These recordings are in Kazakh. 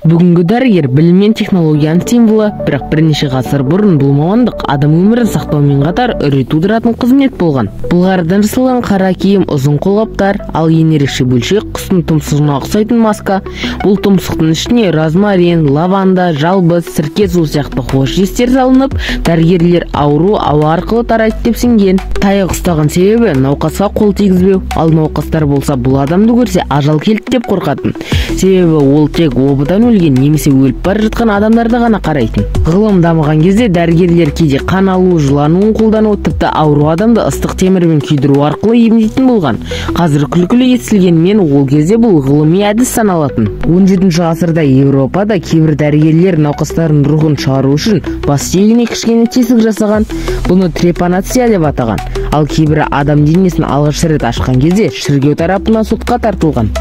Бүгінгі дәрігер білім мен технологияның символы, бірақ бірнеше ғасыр бұрын бұл мамандық адам өмірін сақтаумен қатар үрей тудыратын қызмет болған. Былғарыдан жасалған қара киім, ұзын қолғаптар, ал ең ерекше бөлшек құстың тұмсығына ұқсайтын маска. Бұл тұмсықтың ішіне розмарин, лаванда, жалбыз, сірке суы сияқты хош иістер салынып, дәрігерлер ауру ауа арқылы тарайды деп сенген. Таяқ ұстаған себебі науқасқа қол тигізбеу, ал науқастар болса бұл адамды көрсе ажал келді деп қорқатын. Себебі ол тек обадан өлген немесе өліп бара жатқан адамдарды ғана қарайтын. Ғылым дамыған кезде дәрігерлер кейде қан алу, жылануын қолдану, тіпті ауру адамды ыстық темірмен күйдіру арқылы емдейтін болған. Қазір күлкілі естілгенмен ол кезде бұл ғылыми әдіс саналатын. 17 ғасырда Еуропада кейбір дәрігерлер науқастардың рухын шығару үшін бас сүйегіне кішкене тесік жасаған. Бұны трепанация деп атаған. Ал кейбірі адам денесін алғаш рет ашқан кезде шіркеу тарапынан сотқа тартылған.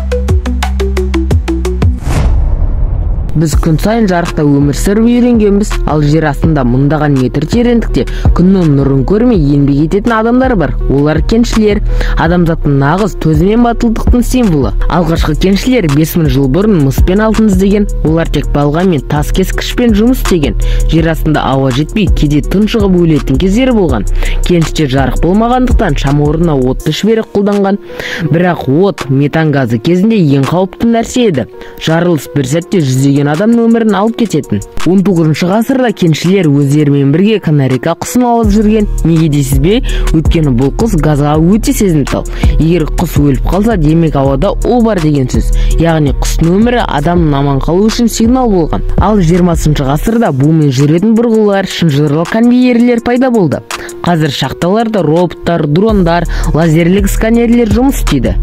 Біз күн сайын жарықта өмір сүріп үйренгенбіз, ал жер астында мыңдаған метр тереңдікте күннің нұрын көрмей еңбек ететін адамдар бар. Олар кеншілер, адамзаттың нағыз төзім мен батылдықтың символы. Алғашқы кеншілер 5000 жыл бұрын мыс пен алтын іздеген. Олар тек балға мен тас кескішпен жұмыс істеген. Жер астында ауа жетпей, кейде тұншығып өлетін кездері болған. Кеніштер жарық болмағандықтан шам орнына отты шүберек қолданған. Бірақ от метан газы кезінде ең қауіпті нәрсе еді. Жарылыс бір сәтте жүздеген адамның өмірін алып кететін. 19 ғасырда кеншілер өздерімен бірге канарейка құсын алып жүрген. Неге дейсіз бе? Өйткені бұл құс газға өте сезімтал. Егер құс өліп қалса, демек ауада о бар деген сөз. Яғни құстың өмірі адамның аман қалу үшін сигнал болған. Ал 20 ғасырда бумен жүретін бұрғылар, шынжырлы конвейерлер пайда болды. Қазір шахталарда роботтар, дрондар, лазерлік сканерлер жұмыс істейді.